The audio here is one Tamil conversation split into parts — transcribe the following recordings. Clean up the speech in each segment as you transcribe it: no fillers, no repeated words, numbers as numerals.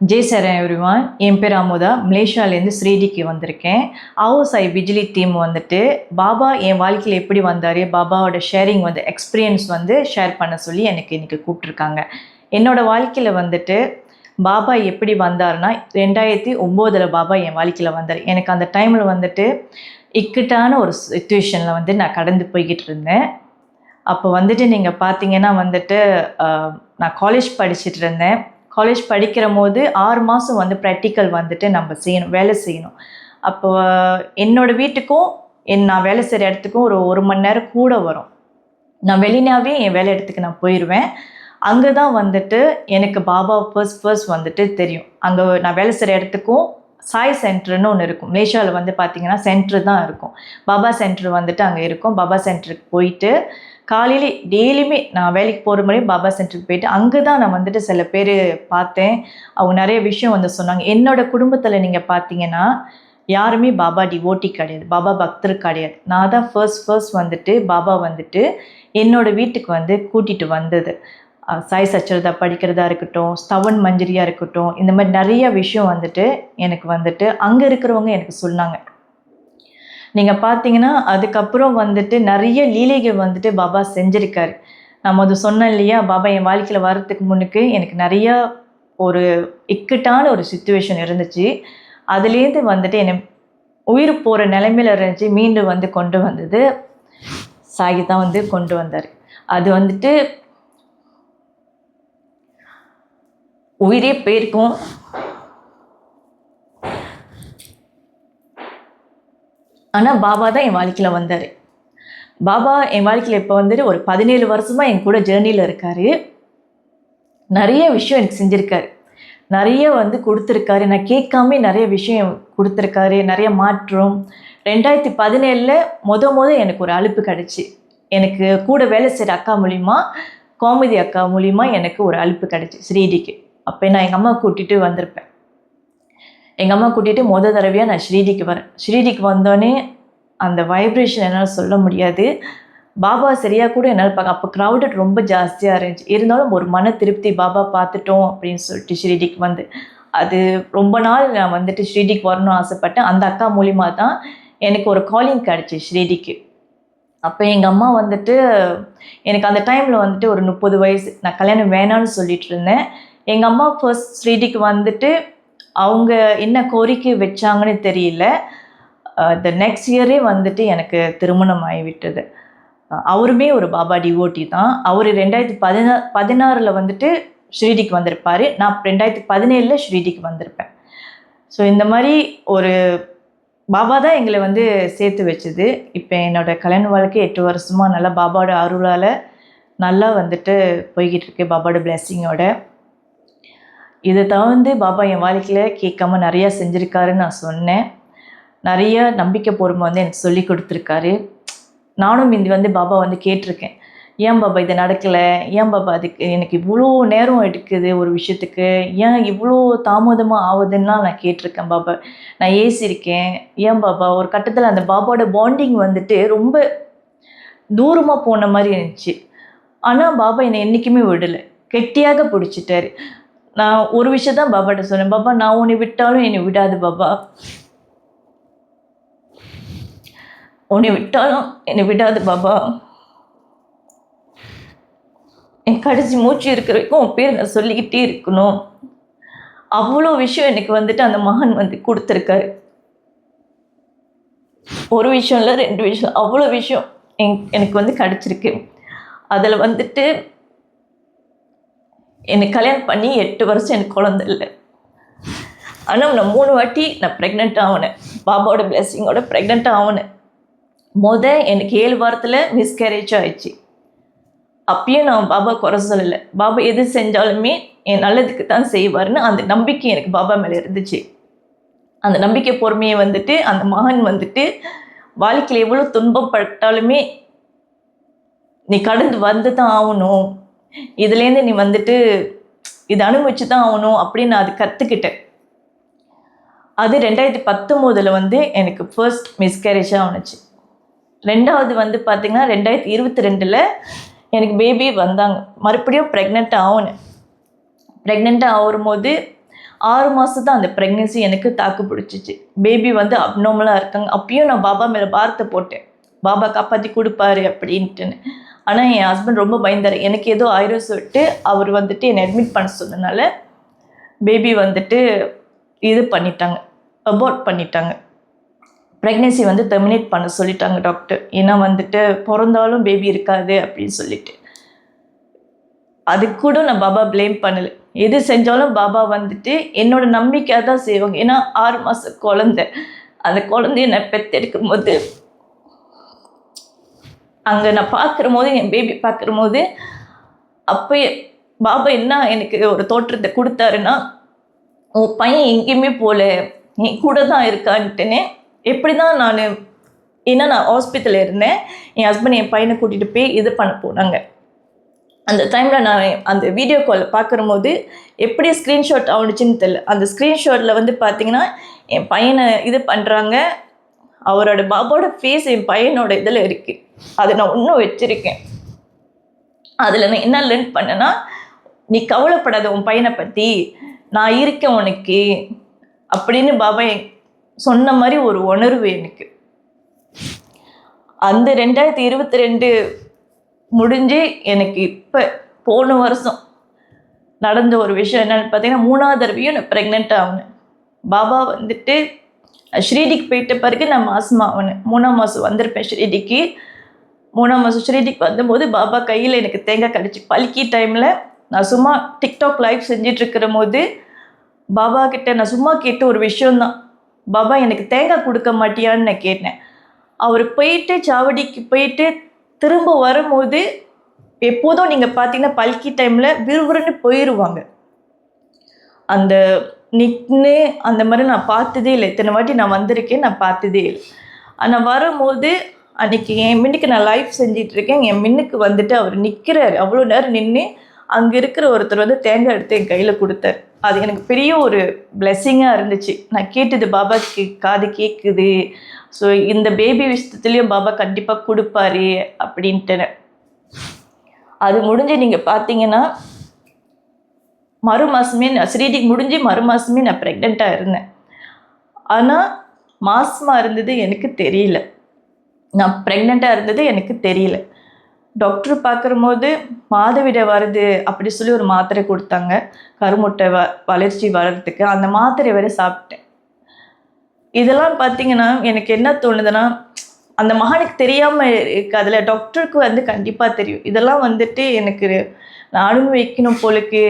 ஜெய் சரண் எவ்ரிவான். என் பேர் அமுதா. மலேசியாவிலேருந்து ஸ்ரீடிக்கு வந்திருக்கேன். ஆவோசாய் விஜிலி டீம் வந்துட்டு பாபா என் வாழ்க்கையில் எப்படி வந்தார், பாபாவோட ஷேரிங் எக்ஸ்பீரியன்ஸ் ஷேர் பண்ண சொல்லி எனக்கு இன்றைக்கி கூப்பிட்ருக்காங்க. என்னோடய வாழ்க்கையில் வந்துட்டு பாபா எப்படி வந்தார்னா 2009 பாபா என் வாழ்க்கையில் வந்தார். எனக்கு அந்த டைமில் வந்துட்டு இக்கட்டான ஒரு சுச்சுவேஷனில் நான் கடந்து போய்கிட்டு இருந்தேன். அப்போ வந்துட்டு நீங்கள் பார்த்தீங்கன்னா நான் காலேஜ் படிச்சுட்டு இருந்தேன். காலேஜ் படிக்கிற போது 6 மாதம் ப்ராக்டிக்கல் நம்ம செய்யணும், வேலை செய்யணும். அப்போ என்னோடய வீட்டுக்கும் நான் வேலை செய்கிற இடத்துக்கும் ஒரு மணி நேரம் கூட வரும். நான் வெளினாவே என் வேலை இடத்துக்கு நான் போயிடுவேன். அங்கே தான் எனக்கு பாபா ஃபர்ஸ்ட் தெரியும். அங்கே நான் வேலை செய்கிற இடத்துக்கும் சாய் சென்டர்னு ஒன்று இருக்கும். மலேசியாவில் பார்த்தீங்கன்னா சென்டர் தான் இருக்கும். பாபா சென்டர் அங்கே இருக்கும். பாபா சென்டருக்கு போயிட்டு காலையில் டெய்லியுமே நான் வேலைக்கு போகிற முறையும் பாபா சென்டருக்கு போயிட்டு அங்கே தான் நான் சில பேர் பார்த்தேன். அவங்க நிறைய விஷயம் சொன்னாங்க. என்னோடய குடும்பத்தில் நீங்கள் பார்த்தீங்கன்னா யாருமே பாபா டிவோட்டி கிடையாது, பாபா பக்தர் கிடையாது. நான் தான் ஃபர்ஸ்ட் பாபா என்னோடய வீட்டுக்கு கூட்டிகிட்டு வந்தது. சாய் சச்சரதா படிக்கிறதா இருக்கட்டும், ஸ்தவன் மஞ்சரியாக இருக்கட்டும், இந்த மாதிரி நிறைய விஷயம் எனக்கு அங்கே இருக்கிறவங்க எனக்கு சொன்னாங்க. நீங்கள் பார்த்தீங்கன்னா அதுக்கப்புறம் நிறைய லீலைகள் பாபா செஞ்சுருக்காரு. நான் சொன்னேன் இல்லையா, பாபா என் வாழ்க்கையில் வர்றதுக்கு முன்னுக்கு எனக்கு நிறையா ஒரு இக்கட்டான ஒரு சுச்சுவேஷன் இருந்துச்சு. அதுலேருந்து என்னை உயிர் போகிற நிலைமையில் இருந்துச்சு. மீண்டும் கொண்டு வந்தது சாகி தான் கொண்டு வந்தார். அது உயிரே போயிருக்கும். ஆனால் பாபா தான் என் வாழ்க்கையில் வந்தார். பாபா என் வாழ்க்கையில் இப்போ ஒரு 17 வருஷமாக என் கூட ஜேர்னியில் இருக்கார். நிறைய விஷயம் எனக்கு செஞ்சுருக்காரு, நிறைய கொடுத்துருக்காரு. நான் கேட்காம நிறைய விஷயம் கொடுத்துருக்காரு, நிறைய மாற்றம். 2017 எனக்கு ஒரு அலுப்பு கிடச்சி. எனக்கு கூட வேலை செய்கிற அக்கா மூலிமா, கோமதி அக்கா மூலிமா எனக்கு ஒரு அலுப்பு கிடச்சி ஸ்ரீடிக்கு. அப்போ நான் எங்கள் அம்மா கூட்டிகிட்டு வந்திருப்பேன். எங்கள் அம்மா கூட்டிகிட்டு தடவையாக நான் ஸ்ரீடிக்கு வரேன். ஸ்ரீடிக்கு வந்தோடனே அந்த வைப்ரேஷன் என்னால் சொல்ல முடியாது. பாபா சரியாக கூட என்னால் பார்க்க, அப்போ க்ரௌடட் ரொம்ப ஜாஸ்தியாக இருந்துச்சு. இருந்தாலும் ஒரு மன திருப்தி, பாபா பார்த்துட்டோம் அப்படின்னு சொல்லிட்டு ஸ்ரீடிக்கு அது ரொம்ப நாள் நான் ஸ்ரீடிக்கு வரணும்னு ஆசைப்பட்டேன். அந்த அக்கா மூலிமா தான் எனக்கு ஒரு காலிங் கிடச்சி ஸ்ரீடிக்கு. அப்போ எங்கள் அம்மா எனக்கு அந்த டைமில் ஒரு 30 வயசு, நான் கல்யாணம் வேணான்னு சொல்லிட்டு இருந்தேன். எங்கள் அம்மா ஃபர்ஸ்ட் ஸ்ரீடிக்கு அவங்க என்ன கோரிக்கை வச்சாங்கன்னு தெரியல. த நெக்ஸ்ட் இயரே எனக்கு திருமணம் ஆகிவிட்டது. அவருமே ஒரு பாபா டிவோட்டி தான். அவர் 2016 ஸ்ரீடிக்கு வந்திருப்பார். நான் 2017 ஸ்ரீடிக்கு வந்திருப்பேன். ஸோ இந்த மாதிரி ஒரு பாபா தான் எங்களை சேர்த்து வச்சுது. இப்போ என்னோடய கல்யாண வாழ்க்கை 8 வருஷமாக நல்லா பாபாவோட அருளால் நல்லா போய்கிட்டு இருக்கு, பாபாவோட பிளெஸ்ஸிங்கோட. இதை தவிர்த்து பாபா என் வாழ்க்கையில் கேட்காம நிறையா செஞ்சுருக்காருன்னு நான் சொன்னேன். நிறைய நம்பிக்கை பொறுமை எனக்கு சொல்லி கொடுத்துருக்காரு. நானும் இந்த பாபா கேட்டிருக்கேன், ஏன் பாபா இது நடக்கலை, ஏன் பாபா அதுக்கு எனக்கு இவ்வளோ நேரம் எடுக்குது ஒரு விஷயத்துக்கு, ஏன் இவ்வளோ தாமதமாக ஆகுதுன்னெலாம் நான் கேட்டிருக்கேன் பாபா. நான் ஏசியிருக்கேன், ஏன் பாபா. ஒரு கட்டத்தில் அந்த பாபாவோட பாண்டிங் ரொம்ப தூரமாக போன மாதிரி இருந்துச்சு. ஆனால் பாபா என்னை என்றைக்குமே விடலை, கெட்டியாக பிடிச்சிட்டாரு. நான் ஒரு விஷயம் தான் பாபாட்ட சொன்னேன், பாபா நான் உன்னை விட்டாலும் என்னை விடாது பாபா, உன்னை விட்டாலும் என்னை விடாது பாபா, என் கடைசி மூச்சு இருக்கிற வரைக்கும் உன் பேர் நான் சொல்லிக்கிட்டே இருக்கணும். அவ்வளோ விஷயம் எனக்கு அந்த மகன் கொடுத்துருக்காரு. ஒரு விஷயம் இல்லை, 2 விஷயம், அவ்வளோ விஷயம் எனக்கு கிடச்சிருக்கு. அதில் என்னை கல்யாணம் பண்ணி 8 வருஷம் எனக்கு குழந்தை இல்லை. ஆனால் நான் 3 வாட்டி நான் ப்ரெக்னென்ட் ஆகினேன். பாபாவோட பிளெஸ்ஸிங்கோட ப்ரெக்னென்ட் ஆகினேன். எனக்கு 7 வாரத்தில் மிஸ்கேரேஜ் ஆயிடுச்சு. அப்பயும் நான் பாபா குறை சொல்லலை. பாபா எது செஞ்சாலுமே என் நல்லதுக்கு தான் செய்வார்னு அந்த நம்பிக்கை எனக்கு பாபா மேலே இருந்துச்சு. அந்த நம்பிக்கை பொறுமையை அந்த மகன் வாழ்க்கையில் எவ்வளோ துன்பப்பட்டாலுமே நீ கடந்து தான் ஆகணும், இதுலேருந்து நீ இதை அனுபவிச்சு தான் ஆகணும் அப்படின்னு நான் அது கற்றுக்கிட்டேன். அது 2019 எனக்கு ஃபர்ஸ்ட் மிஸ்கேரேஜாக ஆணுச்சு. 2வது பார்த்திங்கன்னா 2022 எனக்கு பேபி வந்தாங்க. மறுபடியும் ப்ரெக்னென்ட் ஆகினேன். ப்ரெக்னென்ட்டாக ஆகும்போது 6 மாதம் தான் அந்த ப்ரெக்னென்சி எனக்கு தாக்கு பிடிச்சிச்சு. பேபி வந்து அப்நார்மலாக இருக்காங்க. அப்பயும் நான் பாபா மேலே பாரத்தை போட்டேன், பாபா காப்பாற்றி கொடுப்பாரு அப்படின்ட்டுன்னு. ஆனால் என் ஹஸ்பண்ட் ரொம்ப பயந்தார். எனக்கு ஏதோ ஆயிரம் சொல்லிட்டு அவர் வந்துட்டு என்னை அட்மிட் பண்ண சொன்னதுனால பேபி வந்துட்டு இது பண்ணிட்டாங்க, அபார்ட் பண்ணிட்டாங்க. ப்ரெக்னென்சி வந்து டெர்மினேட் பண்ண சொல்லிட்டாங்க டாக்டர். ஏன்னா வந்துட்டு பிறந்தாலும் பேபி இருக்காது அப்படின்னு சொல்லிட்டு. அதுக்கு கூட நான் பாபா ப்ளேம் பண்ணலை. எது செஞ்சாலும் பாபா வந்துட்டு என்னோட நம்பிக்கையாக தான் செய்வாங்க. ஏன்னா 6 மாத குழந்தை, அந்த குழந்தைய நான் பெற்றெடுக்கும் போது அங்கே நான் பார்க்குற போது, என் பேபி பார்க்குற போது, அப்போ பாபா என்ன எனக்கு ஒரு தோற்றத்தை கொடுத்தாருன்னா, உன் பையன் எங்கேயுமே போகல, என் கூட தான் இருக்கான்ட்டுன்னு. எப்படி தான் ஏன்னா நான் ஹாஸ்பிட்டலில் இருந்தேன், என் ஹஸ்பண்ட் என் பையனை கூட்டிகிட்டு போய் இது பண்ண போனாங்க. அந்த டைமில் நான் அந்த வீடியோ காலில் பார்க்குறம்போது எப்படி ஸ்க்ரீன்ஷாட் ஆகிடுச்சின்னு தெரியல. அந்த ஸ்க்ரீன்ஷாட்டில் வந்து பார்த்திங்கன்னா என் பையனை இது பண்ணுறாங்க, அவரோட பாபாவோட ஃபேஸ் என் பையனோட இதில் இருக்குது. அதை நான் இன்னும் வச்சுருக்கேன். அதில் நான் என்ன லேர்ன் பண்ணேன்னா, நீ கவலைப்படாத உன் பையனை பற்றி, நான் இருக்கேன் உனக்கு அப்படின்னு பாபா சொன்ன மாதிரி ஒரு உணர்வு எனக்கு. அந்த 2022 முடிஞ்சு எனக்கு இப்போ போன வருஷம் நடந்த ஒரு விஷயம் என்னென்னு பார்த்தீங்கன்னா, 3ஆவது தடவையும் நான் ப்ரெக்னென்ட் ஆகினேன். பாபா வந்துட்டு ஷிரடிக்கு போயிட்ட பிறகு நான் மாதமாக ஆகினேன். 3ஆம் மாதம் வந்திருப்பேன் ஷிரடிக்கு. 3ஆம் மாதம் ஷிரடிக்கு வந்தபோது பாபா கையில் எனக்கு தேங்காய் கிடச்சி. பல்கி டைமில் நான் சும்மா டிக்டாக் லைவ் செஞ்சிட்ருக்கிற போது பாபா கிட்ட நான் சும்மா கேட்ட ஒரு விஷயந்தான், பாபா எனக்கு தேங்காய் கொடுக்க மாட்டியான்னு நான் கேட்டேன். அவர் போயிட்டு சாவடிக்கு போயிட்டு திரும்ப வரும்போது, எப்போதும் நீங்கள் பார்த்தீங்கன்னா பல்கி டைமில் விறுவிறுன்னு போயிடுவாங்க. அந்த நின்று அந்த மாதிரி நான் பார்த்ததே இல்லை. இத்தனை வாட்டி நான் வந்திருக்கேன், நான் பார்த்ததே இல்லை. ஆனால் வரும்போது அன்றைக்கி என் மின்னுக்கு நான் லைவ் செஞ்சிட்ருக்கேன். என் மின்னுக்கு வந்துட்டு அவர் நிற்கிறார். அவ்வளோ நேரம் நின்று அங்கே இருக்கிற ஒருத்தர் வந்து தேங்காய் எடுத்து என் கையில் கொடுத்தார். அது எனக்கு பெரிய ஒரு பிளெஸ்ஸிங்காக இருந்துச்சு. நான் கேட்டது பாபாக்கு காது கேட்குது. ஸோ இந்த பேபி விஷயத்துலேயும் பாபா கண்டிப்பாக கொடுப்பாரு அப்படின்ட்டு. அது முடிஞ்சு நீங்கள் பார்த்தீங்கன்னா மறு மாதமே நான் ஷிரடிக்கு முடிஞ்சு மறு மாதமே நான் ப்ரெக்னெண்ட்டாக இருந்தேன். ஆனால் மாசமாக இருந்தது எனக்கு தெரியல, நான் ப்ரெக்னெண்ட்டாக இருந்தது எனக்கு தெரியல. டாக்டர் பார்க்கும்போது மாதவிடை வருது அப்படி சொல்லி ஒரு மாத்திரை கொடுத்தாங்க, கருமுட்டை வளர்ச்சி வளர்கிறதுக்கு. அந்த மாத்திரை வேறு சாப்பிட்டேன். இதெல்லாம் பார்த்தீங்கன்னா எனக்கு என்ன தோணுதுன்னா, அந்த மகனுக்கு தெரியாமல் இருக்குது, அதில் டாக்டருக்கு வந்து கண்டிப்பாக தெரியும். இதெல்லாம் வந்துட்டு எனக்கு நான் அனுபவிக்கணும் போலுக்கு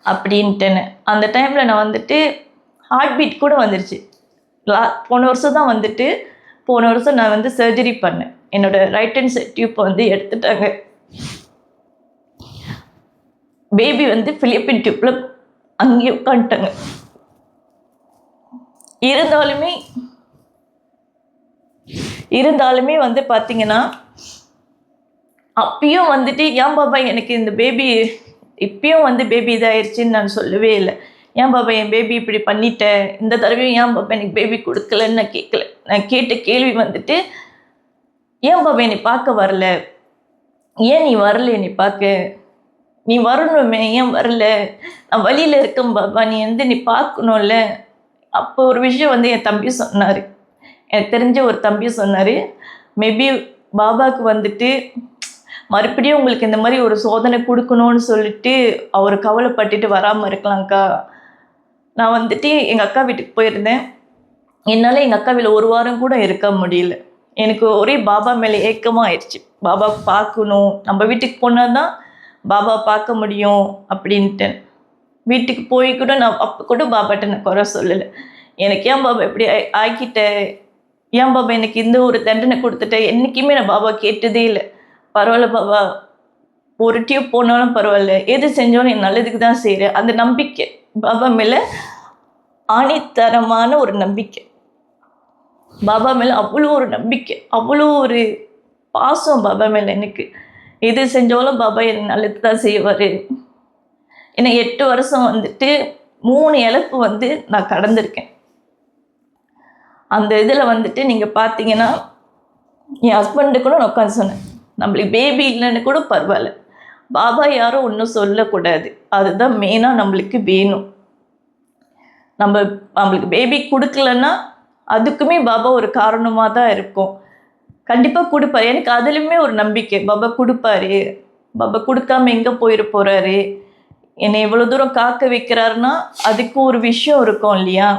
அப்படின்ட்டுன்னு. அந்த டைமில் நான் வந்துட்டு ஹார்ட் பீட் கூட வந்துருச்சு. போன வருஷம் தான் வந்துட்டு, போன வருஷம் நான் வந்து சர்ஜரி பண்ணேன். என்னோடய ரைட் ஹேண்ட் சைட் டியூப்பை வந்து எடுத்துட்டாங்க. பேபி வந்து ஃபிலிப்பின் டியூப்பில் அங்கேயே உட்காந்துட்டாங்க. இருந்தாலுமே வந்து பார்த்தீங்கன்னா, அப்பயும் வந்துட்டு ஏன் பாபா எனக்கு இந்த பேபி இப்பயும் வந்து பேபி இதாகிடுச்சின்னு நான் சொல்லவே இல்லை. ஏன் பாபா என் பேபி இப்படி பண்ணிட்டேன், இந்த தடவையும் ஏன் பாபா எனக்கு பேபி கொடுக்கலன்னு நான் கேட்கல. நான் கேட்ட கேள்வி வந்துட்டு, ஏன் பாபா என்னை பார்க்க வரல, ஏன் நீ வரல என்னை பார்க்க, நீ வரணுமே ஏன் வரல, நான் வழியில் இருக்கேன் பாபா, நீ வந்து நீ பார்க்கணும்ல. அப்போ ஒரு விஷயம் வந்து என் தம்பி சொன்னார், எனக்கு தெரிஞ்ச ஒரு தம்பி சொன்னார், மேபி பாபாவுக்கு வந்துட்டு மறுபடியும் உங்களுக்கு இந்த மாதிரி ஒரு சோதனை கொடுக்கணும்னு சொல்லிட்டு அவர் கவலைப்பட்டுட்டு வராமல் இருக்கலாம்க்கா. நான் வந்துட்டு எங்கள் அக்கா வீட்டுக்கு போயிருந்தேன். என்னால் எங்கள் அக்கா வீட்டில் ஒரு வாரம் கூட இருக்க முடியல. எனக்கு ஒரே பாபா மேலே ஏக்கமாக ஆயிடுச்சு. பாபா பார்க்கணும், நம்ம வீட்டுக்கு போனால் தான் பாபா பார்க்க முடியும் அப்படின்ட்டு. வீட்டுக்கு போய் கூட நான் அப்போ கூட பாபாட்ட நான் குறை சொல்லலை. எனக்கு ஏன் பாபா இப்படி ஆக்கிட்டேன், ஏன் பாபா எனக்கு இந்த ஒரு தண்டனை கொடுத்துட்டேன், என்றைக்குமே நான் பாபா கேட்டதே இல்லை. பரவாயில்ல பாபா, ஒரு டியூப் போனாலும் பரவாயில்ல, எது செஞ்சாலும் என் நல்லதுக்கு தான் செய்கிறேன். அந்த நம்பிக்கை பாபா மேலே ஆணித்தரமான ஒரு நம்பிக்கை. பாபா மேலே அவ்வளோ ஒரு நம்பிக்கை, அவ்வளோ ஒரு பாசம் பாபா மேலே எனக்கு. எது செஞ்சாலும் பாபா எனக்கு நல்லது தான் செய்வார். ஏன்னா 8 வருஷம் வந்துட்டு 3 இழப்பு வந்து நான் கடந்திருக்கேன். அந்த இதில் வந்துட்டு நீங்கள் பார்த்தீங்கன்னா, என் ஹஸ்பண்டு கூட நான் உட்காந்து சொன்னேன், நம்மளுக்கு பேபி இல்லைன்னு கூட பரவாயில்ல, பாபா யாரும் ஒன்றும் சொல்லக்கூடாது, அதுதான் மெயினாக நம்மளுக்கு வேணும். நம்மளுக்கு பேபி கொடுக்கலன்னா அதுக்குமே பாபா ஒரு காரணமாக தான் இருக்கும். கண்டிப்பாக கொடுப்பாரு. எனக்கு அதுலேயுமே ஒரு நம்பிக்கை, பாபா கொடுப்பாரு. பாபா கொடுக்காம எங்கே போயிட போகிறாரு, என்னை எவ்வளோ தூரம் காக்க வைக்கிறாருன்னா அதுக்கு ஒரு விஷயம் இருக்கும் இல்லையா.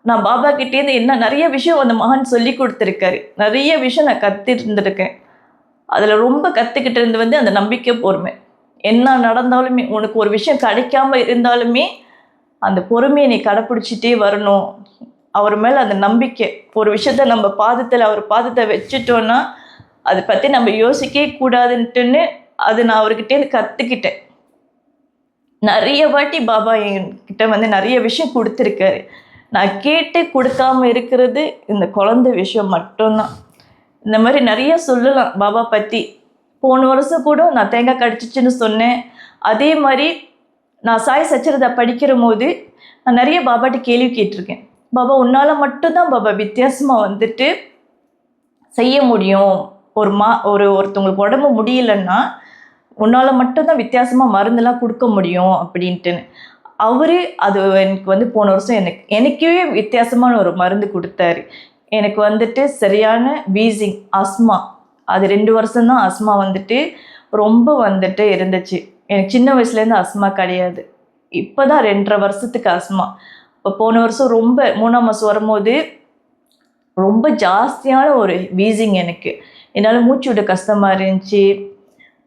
நான் பாபா கிட்டேருந்து என்ன நிறைய விஷயம் அந்த மகான் சொல்லி கொடுத்துருக்காரு. நிறைய விஷயம் நான் கற்றுருந்துருக்கேன். அதில் ரொம்ப கற்றுக்கிட்டு இருந்து அந்த நம்பிக்கை பொறுமை. என்ன நடந்தாலுமே, உனக்கு ஒரு விஷயம் கிடைக்காம இருந்தாலுமே அந்த பொறுமையை நீ கடைப்பிடிச்சிட்டே வரணும். அவர் மேலே அந்த நம்பிக்கை, ஒரு விஷயத்த நம்ம பாதத்தில் அவர் பாதத்தை வச்சுட்டோன்னா அதை பற்றி நம்ம யோசிக்கவே கூடாதுன்ட்டுன்னு அது நான் அவர்கிட்டேருந்து கற்றுக்கிட்டேன். நிறைய வாட்டி பாபா என்கிட்ட நிறைய விஷயம் கொடுத்துருக்காரு. நான் கேட்டு கொடுக்காம இருக்கிறது இந்த குழந்தை விஷயம் மட்டும்தான். இந்த மாதிரி நிறைய சொல்லலாம் பாபா பற்றி. போன வருஷம் கூட நான் தேங்காய் கடிச்சிச்சுன்னு சொன்னேன். அதே மாதிரி நான் சாய் சச்சரிதா படிக்கிற போது நான் நிறைய பாபாட்ட கேள்வி கேட்டிருக்கேன். பாபா உன்னால் மட்டும்தான் பாபா வித்தியாசமாக செய்ய முடியும். ஒருத்தவங்களுக்கு உடம்பு முடியலன்னா உன்னால் மட்டும்தான் வித்தியாசமாக மருந்தெல்லாம் கொடுக்க முடியும் அப்படின்ட்டுன்னு. அவரு அது எனக்கு போன வருஷம் எனக்கே வித்தியாசமான ஒரு மருந்து கொடுத்தாரு. எனக்கு சரியான வீசிங், அஸ்மா. அது 2 வருஷம்தான் அஸ்மா ரொம்ப இருந்துச்சு. எனக்கு சின்ன வயசுலேருந்து அஸ்மா கிடையாது. இப்போ தான் 2.5 வருஷத்துக்கு அஸ்மா. இப்போ போன வருஷம் 3ஆம் மாதம் வரும்போது ரொம்ப ஜாஸ்தியான ஒரு வீசிங் எனக்கு. என்னால் மூச்சு விட கஷ்டமாக இருந்துச்சு.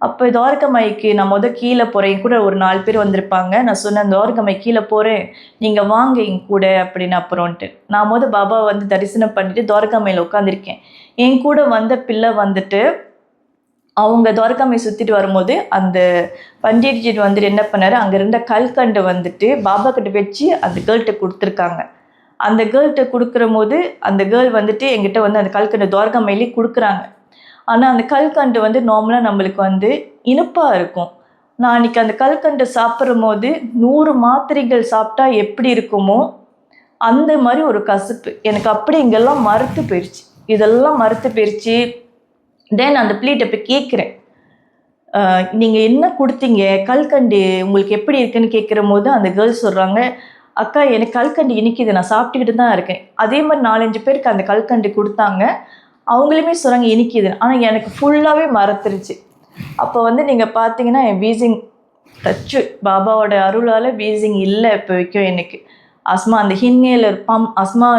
அப்போ துவாரகமாய்க்கு நான் கீழே போகிறேன். கூட ஒரு 4 பேர் வந்திருப்பாங்க. நான் சொன்னேன், துவாரகமாய் கீழே போகிறேன், நீங்கள் வாங்க என் கூட அப்படின்னு. அப்புறம்ட்டு நான் பாபா தரிசனம் பண்ணிவிட்டு துவாரகமாயில் உட்காந்துருக்கேன். என் கூட வந்த பிள்ளை அவங்க துவாரகாமை சுற்றிட்டு வரும்போது அந்த பண்டிட்ஜி என்ன பண்ணார், அங்கே இருந்த கல்கண்டு பாபா கிட்ட வச்சு அந்த கேர்ள்கிட்ட கொடுத்துருக்காங்க. அந்த கேர்ள்கிட்ட கொடுக்குற போது அந்த கேர்ள் என்கிட்ட அந்த கல்கண்டு துவாரகாமையிலே கொடுக்குறாங்க. ஆனால் அந்த கல்கண்டு நார்மலாக நம்மளுக்கு இனிப்பாக இருக்கும். நான் அன்றைக்கி அந்த கல்கண்டு சாப்பிட்ற போது 100 மாத்திரைகள் சாப்பிட்டா எப்படி இருக்குமோ அந்த மாதிரி ஒரு கசப்பு எனக்கு அப்படி இங்கெல்லாம் மறுத்து போயிடுச்சு. இதெல்லாம் மறுத்து போயிடுச்சு. தென் அந்த பிள்ளைகிட்ட போய் கேட்குறேன், நீங்கள் என்ன கொடுத்தீங்க, கல்கண்டு உங்களுக்கு எப்படி இருக்குன்னு கேட்குற போது அந்த கேர்ள்ஸ் சொல்கிறாங்க, அக்கா எனக்கு கல்கண்டு இனிக்குது, நான் சாப்பிட்டுக்கிட்டு தான் இருக்கேன். அதே மாதிரி 4-5 பேருக்கு அந்த கல்கண்டு கொடுத்தாங்க, அவங்களுமே சொல்கிறாங்க இனிக்குது. ஆனால் எனக்கு ஃபுல்லாகவே மறந்துருச்சு. அப்போ நீங்கள் பார்த்தீங்கன்னா என் வீசிங் டச்சு பாபாவோட அருளால் வீசிங் இல்லை இப்போ வரைக்கும். எனக்கு அஸ்மா அந்த இன்ஹேலர் பம்ப், அஸ்மா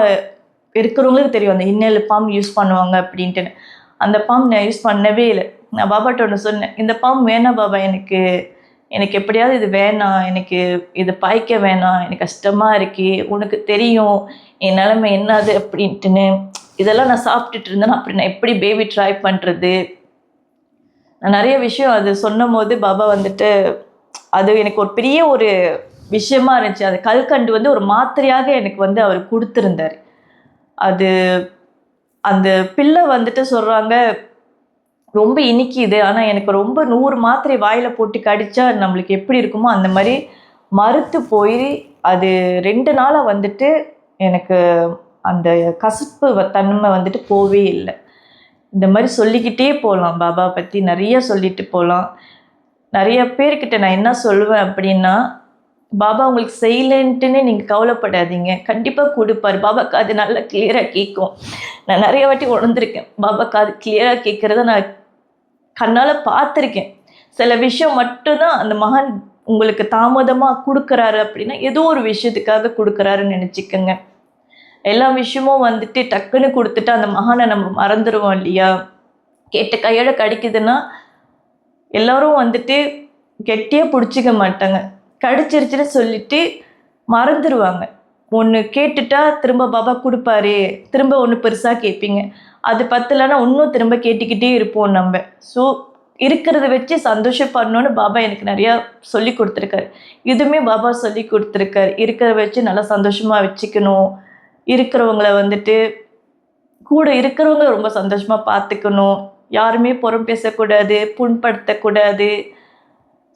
இருக்கிறவங்களுக்கு தெரியும் அந்த இன்ஹேலர் பம்ப் யூஸ் பண்ணுவாங்க அப்படின்ட்டுன்னு. அந்த பம்ப் நான் யூஸ் பண்ணவே இல்லை. நான் பாபாட்ட ஒன்று சொன்னேன், இந்த பம்ப் வேணாம் பாபா, எனக்கு எப்படியாவது இது வேணாம், எனக்கு இது பாய்க்க வேணாம், எனக்கு கஷ்டமாக இருக்கு, உனக்கு தெரியும் என் நிலைமை என்னது அப்படின்ட்டுன்னு. இதெல்லாம் நான் சாப்பிட்டுட்டு இருந்தேன், அப்படி நான் எப்படி பேபி ட்ரை பண்ணுறது. நான் நிறைய விஷயம் அது சொன்னும் போது பாபா அது எனக்கு ஒரு பெரிய ஒரு விஷயமா இருந்துச்சு. அது கல்கண்டு ஒரு மாத்திரையாக எனக்கு அவர் கொடுத்துருந்தார். அது அந்த பிள்ளை சொல்கிறாங்க ரொம்ப இனிக்குது, ஆனால் எனக்கு ரொம்ப 100 மாத்திரை வாயில் போட்டு கடிச்சா நம்மளுக்கு எப்படி இருக்குமோ அந்த மாதிரி மறுத்து போய் அது 2 நாளாக எனக்கு அந்த கசப்பு தன்மை போவே இல்லை. இந்த மாதிரி சொல்லிக்கிட்டே போகலாம், பாபா பற்றி நிறைய சொல்லிட்டு போகலாம். நிறைய பேர்கிட்ட நான் என்ன சொல்லுவேன் அப்படின்னா, பாபா உங்களுக்கு செய்யலைன்ட்டுன்னு நீங்கள் கவலைப்படாதீங்க, கண்டிப்பாக கொடுப்பார். பாபா காது நல்லா கிளியராக கேட்கும். நான் நிறைய வாட்டி உணர்ந்திருக்கேன், பாபா காது கிளியராக கேட்குறத நான் கண்ணால் பார்த்துருக்கேன். சில விஷயம் மட்டும்தான் அந்த மகான் உங்களுக்கு தாமதமாக கொடுக்குறாரு அப்படின்னா ஏதோ ஒரு விஷயத்துக்காக கொடுக்குறாருன்னு நினச்சிக்கோங்க. எல்லா விஷயமும் டக்குன்னு கொடுத்துட்டு அந்த மகானை நம்ம மறந்துடுவோம் இல்லையா. கேட்ட கையோட கிடைக்குதுன்னா எல்லோரும் கெட்டியாக பிடிச்சிக்க மாட்டாங்க, கடிச்சிருச்சுன்னு சொல்லிட்டு மறந்துடுவாங்க. ஒன்று கேட்டுட்டா திரும்ப பாபா கொடுப்பாரு, திரும்ப ஒன்று பெருசாக கேட்பீங்க, அது பத்தலைன்னா இன்னும் திரும்ப கேட்டுக்கிட்டே இருப்போம் நம்ம. ஸோ இருக்கிறத வச்சு சந்தோஷப்படணும்னு பாபா எனக்கு நிறையா சொல்லி கொடுத்துருக்காரு. இதுவுமே பாபா சொல்லி கொடுத்துருக்காரு, இருக்கிறத வச்சு நல்லா சந்தோஷமாக வச்சுக்கணும், இருக்கிறவங்கள கூட இருக்கிறவங்க ரொம்ப சந்தோஷமாக பார்த்துக்கணும், யாருமே புறம் பேசக்கூடாது, புண்படுத்தக்கூடாது.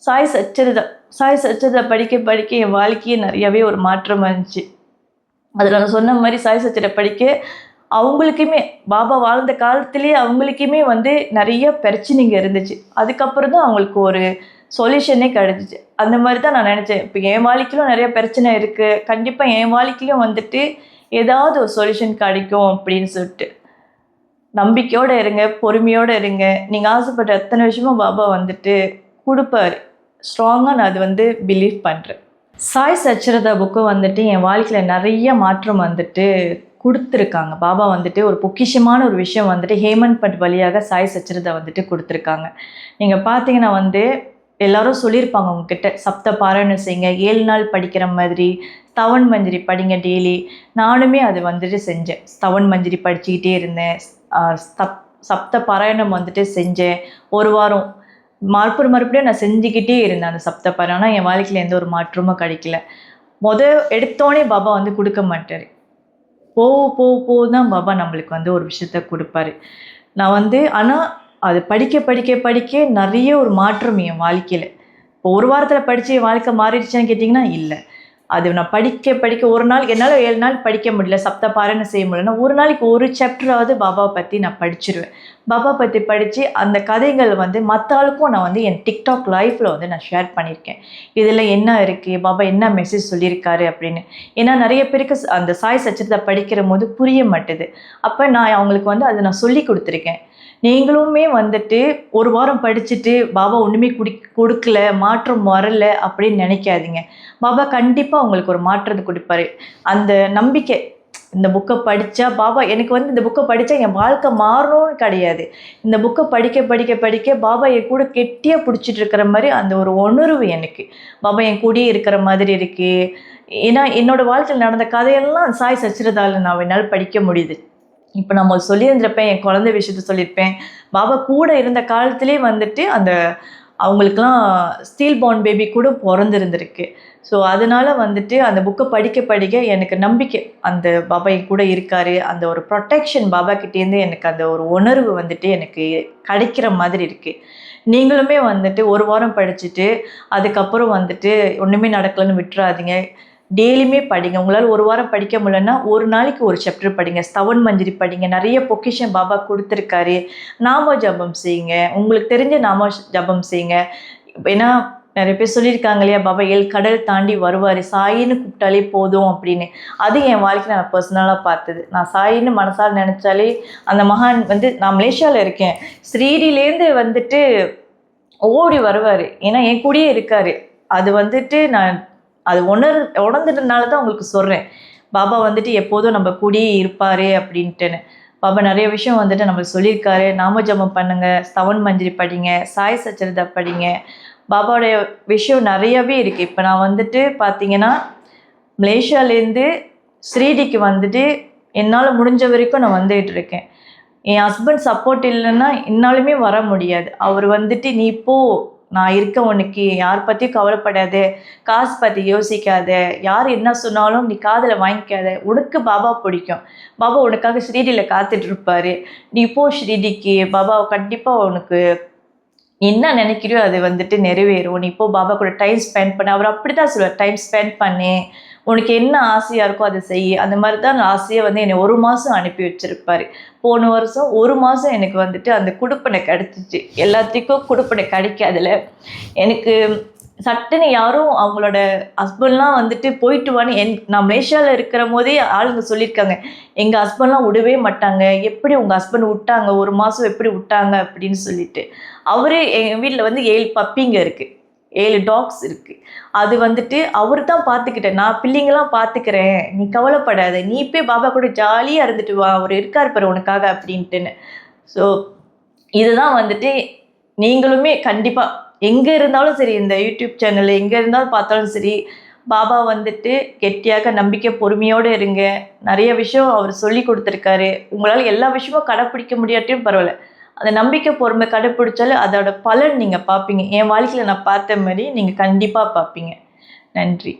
சாய் சச்சரிதா படிக்க என் வாழ்க்கையே நிறையாவே ஒரு மாற்றம் வந்துச்சு. அதில் நான் சொன்ன மாதிரி சாய் சச்சரிதா படிக்க அவங்களுக்குமே பாபா வாழ்ந்த காலத்திலே அவங்களுக்குமே நிறைய பிரச்சனைங்க இருந்துச்சு. அதுக்கப்புறம் தான் அவங்களுக்கு ஒரு சொல்யூஷனே கிடச்சிச்சு. அந்த மாதிரி தான் நான் நினச்சேன். இப்போ என் வாழ்க்கையிலும் நிறைய பிரச்சனை இருக்குது, கண்டிப்பாக என் வாழ்க்கையிலும் வந்துட்டு ஏதாவது ஒரு சொல்யூஷன் கிடைக்கும் அப்படின்னு சொல்லிட்டு. நம்பிக்கையோடு இருங்க, பொறுமையோடு இருங்க. நீங்கள் ஆசைப்பட்ட எத்தனை விஷயமும் பாபா வந்துட்டு கொடுப்பாரு. ஸ்ட்ராங்காக நான் அது வந்து பிலீவ் பண்ணுறேன். சாய் சச்சரிதா புக்கு வந்துட்டு என் வாழ்க்கையில் நிறைய மாற்றம் வந்துட்டு கொடுத்துருக்காங்க. பாபா வந்துட்டு ஒரு பொக்கிஷமான ஒரு விஷயம் வந்துட்டு ஹேமந்த் பட் வழியாக சாய் சச்சரிதா வந்துட்டு கொடுத்துருக்காங்க. நீங்கள் பார்த்தீங்கன்னா வந்து எல்லாரும் சொல்லியிருப்பாங்க உங்ககிட்ட, சப்த பாராயணம் செய்யுங்க, 7 நாள் படிக்கிற மாதிரி, ஸ்தவன் மஞ்சரி படிங்க டெய்லி. நானுமே அது வந்துட்டு செஞ்சேன். ஸ்தவன் மஞ்சரி படிச்சுக்கிட்டே இருந்தேன். சப்த பாராயணம் வந்துட்டு செஞ்சேன். ஒரு வாரம் மறுபடியும் நான் செஞ்சுக்கிட்டே இருந்தேன் அந்த சப்த பாராயணம். ஆனால் என் வாழ்க்கையில் எந்த ஒரு மாற்றமும் கிடைக்கல. எடுத்தோடனே பாபா வந்து கொடுக்க மாட்டார். போக தான் பாபா நம்மளுக்கு வந்து ஒரு விஷயத்த கொடுப்பாரு. நான் வந்து ஆனால் அது படிக்க நிறைய ஒரு மாற்றம் என் வாழ்க்கையில். இப்போ ஒரு வாரத்தில் படித்து என் வாழ்க்கை மாறிடுச்சான்னு கேட்டிங்கன்னா இல்லை. அது நான் படிக்க ஒரு நாள் என்னால் 7 நாள் படிக்க முடியல, சப்த பாராயணம் செய்ய முடியலன்னா ஒரு நாளைக்கு ஒரு சாப்டராவது பாபாவை பற்றி நான் படிச்சிருவேன். பாபா பற்றி படித்து அந்த கதைகள் வந்து மற்ற ஆளுக்கும் நான் வந்து என் டிக்டாக் லைஃப்பில் வந்து நான் ஷேர் பண்ணியிருக்கேன். இதில் என்ன இருக்குது, பாபா என்ன மெசேஜ் சொல்லியிருக்காரு அப்படின்னு. ஏன்னா நிறைய பேருக்கு அந்த சாய் சச்சரிதா படிக்கிற போது புரிய மாட்டுது. அப்போ நான் அவங்களுக்கு வந்து அதை நான் சொல்லி கொடுத்துருக்கேன். நீங்களுமே வந்துட்டு ஒரு வாரம் படிச்சுட்டு பாபா ஒன்றுமே கொடுக்கல, மாற்றம் வரல அப்படின்னு நினைக்காதீங்க. பாபா கண்டிப்பாக உங்களுக்கு ஒரு மாற்றத்தை கொடுப்பாரு. அந்த நம்பிக்கை, இந்த புக்கை படித்தா பாபா எனக்கு வந்து இந்த புக்கை படித்தா என் வாழ்க்கை மாறணும்னு கிடையாது. இந்த புக்கை படிக்க பாபா என் கூட கெட்டியாக பிடிச்சிட்டு இருக்கிற மாதிரி அந்த ஒரு உணர்வு எனக்கு. பாபா என் கூடயே இருக்கிற மாதிரி இருக்குது. ஏன்னா என்னோடய வாழ்க்கையில் நடந்த கதையெல்லாம் சாய் சச்சரிதாவில் நான் என்னால் படிக்க முடியுது. இப்போ நம்ம சொல்லியிருந்திருப்பேன், என் குழந்தை விஷயத்த சொல்லியிருப்பேன். பாபா கூட இருந்த காலத்திலே வந்துட்டு அந்த அவங்களுக்கெல்லாம் ஸ்டீல் பார்ன் பேபி கூட பிறந்திருந்திருக்கு. ஸோ அதனால் வந்துட்டு அந்த புக்கை படிக்க எனக்கு நம்பிக்கை, அந்த பாபா என் கூட இருக்கார். அந்த ஒரு ப்ரொடெக்ஷன் பாபா கிட்டேருந்து எனக்கு அந்த ஒரு உணர்வு வந்துட்டு எனக்கு கிடைக்கிற மாதிரி இருக்குது. நீங்களுமே வந்துட்டு ஒரு வாரம் படிச்சுட்டு அதுக்கப்புறம் வந்துட்டு ஒன்றுமே நடக்கலைன்னு விட்டுறாதீங்க. டெய்லியுமே படிங்க. உங்களால் ஒரு வாரம் படிக்க முடியலன்னா ஒரு நாளைக்கு ஒரு சாப்டர் படிங்க. ஸ்தவன் மஞ்சரி படிங்க. நிறைய பொக்கிஷன் பாபா கொடுத்துருக்காரு. நாம ஜபம் செய்யுங்க. உங்களுக்கு தெரிஞ்ச நாம ஜபம் செய்யுங்க. ஏன்னா நிறைய பேர் சொல்லியிருக்காங்க இல்லையா, பாபா 7 கடல் தாண்டி வருவார், சாயின்னு கூப்பிட்டாலே போதும் அப்படின்னு. அது என் வாழ்க்கையில் நான் பர்சனலாக பார்த்தது. நான் சாயின்னு மனசால் நினச்சாலே அந்த மகான் வந்து, நான் மலேசியாவில் இருக்கேன், ஸ்ரீடிலேருந்து வந்துட்டு ஓடி வருவார். ஏன்னா என் கூடயே இருக்கார். அது வந்துட்டு நான் அது உணர்ந்துட்டனால தான் உங்களுக்கு சொல்கிறேன். பாபா வந்துட்டு எப்போதும் நம்ம கூடயே இருப்பார் அப்படின்ட்டுன்னு. பாபா நிறைய விஷயம் வந்துட்டு நம்மளுக்கு சொல்லியிருக்காரு. நாம ஜபம் பண்ணுங்கள், ஸ்தவன் மஞ்சரி படிங்க, சாய் சச்சரிதா படிங்க. பாபாவுடைய விஷயம் நிறையவே இருக்குது. இப்போ நான் வந்துட்டு பார்த்தீங்கன்னா மலேசியாவிலேருந்து ஸ்ரீடிக்கு வந்துட்டு என்னால் முடிஞ்ச வரைக்கும் நான் வந்துகிட்டு இருக்கேன். என் ஹஸ்பண்ட் சப்போர்ட் இல்லைன்னா என்னாலுமே வர முடியாது. அவர் வந்துட்டு நீ போ, நான் இருக்க, உனக்கு யார் பற்றியும் கவலைப்படாத, காசு பற்றி யோசிக்காத, யார் என்ன சொன்னாலும் நீ காதில் வாங்கிக்காத, உனக்கு பாபா பிடிக்கும், பாபா உனக்காக ஸ்ரீடியில் காத்துட்ருப்பார், நீ போ ஸ்ரீடிக்கு, பாபா கண்டிப்பாக உனக்கு என்ன நினைக்கிறியோ அது வந்துட்டு நிறைவேறும், நீ இப்போ பாபா கூட டைம் ஸ்பெண்ட் பண்ண. அவர் அப்படி தான் சொல்லுவார், டைம் ஸ்பெண்ட் பண்ணு, உனக்கு என்ன ஆசையாக இருக்கோ அதை செய். அந்த மாதிரி தான் ஆசையை வந்து என்னை 1 மாதம் அனுப்பி வச்சுருப்பார். போன வருஷம் 1 மாதம் எனக்கு வந்துட்டு அந்த குடுப்பனை கிடச்சிச்சு. எல்லாத்துக்கும் குடுப்பனை கிடைக்காதுல. எனக்கு சட்டுன்னு யாரும் அவங்களோட ஹஸ்பண்ட்லாம் வந்துட்டு போயிட்டு வான்னு நான் மலேசியாவில் இருக்கிற போதே ஆளுங்க சொல்லியிருக்காங்க, எங்கள் ஹஸ்பண்ட்லாம் விடவே மாட்டாங்க, எப்படி உங்கள் ஹஸ்பண்ட் விட்டாங்க 1 மாதம் எப்படி விட்டாங்க அப்படின்னு சொல்லிட்டு. அவரே எங்கள் வீட்டில் வந்து 7 பப்பிங்க இருக்குது, 7 டாக்ஸ் இருக்குது. அது வந்துட்டு அவர் தான் பார்த்துக்கிட்டேன், நான் பிள்ளைங்களாம் பார்த்துக்கிறேன், நீ கவலைப்படாத, நீ போய் பாபா கூட ஜாலியாக இருந்துட்டு வா, அவர் இருக்கார் பாரு உனக்காக அப்படின்ட்டுன்னு. ஸோ இதுதான் வந்துட்டு நீங்களுமே கண்டிப்பாக எங்கே இருந்தாலும் சரி, இந்த யூடியூப் சேனல் எங்கே இருந்தாலும் பார்த்தாலும் சரி, பாபா வந்துட்டு கெட்டியாக நம்பிக்கை பொறுமையோடு இருங்க. நிறைய விஷயம் அவர் சொல்லி கொடுத்துருக்காரு. உங்களால் எல்லா விஷயமும் கடைப்பிடிக்க முடியாட்டியும் பரவாயில்ல, அந்த நம்பிக்கை பொறுமை கடைப்பிடிச்சாலும் அதோட பலன் நீங்கள் பார்ப்பீங்க. என் வாழ்க்கையில் நான் பார்த்த மாதிரி நீங்கள் கண்டிப்பாக பார்ப்பீங்க. நன்றி.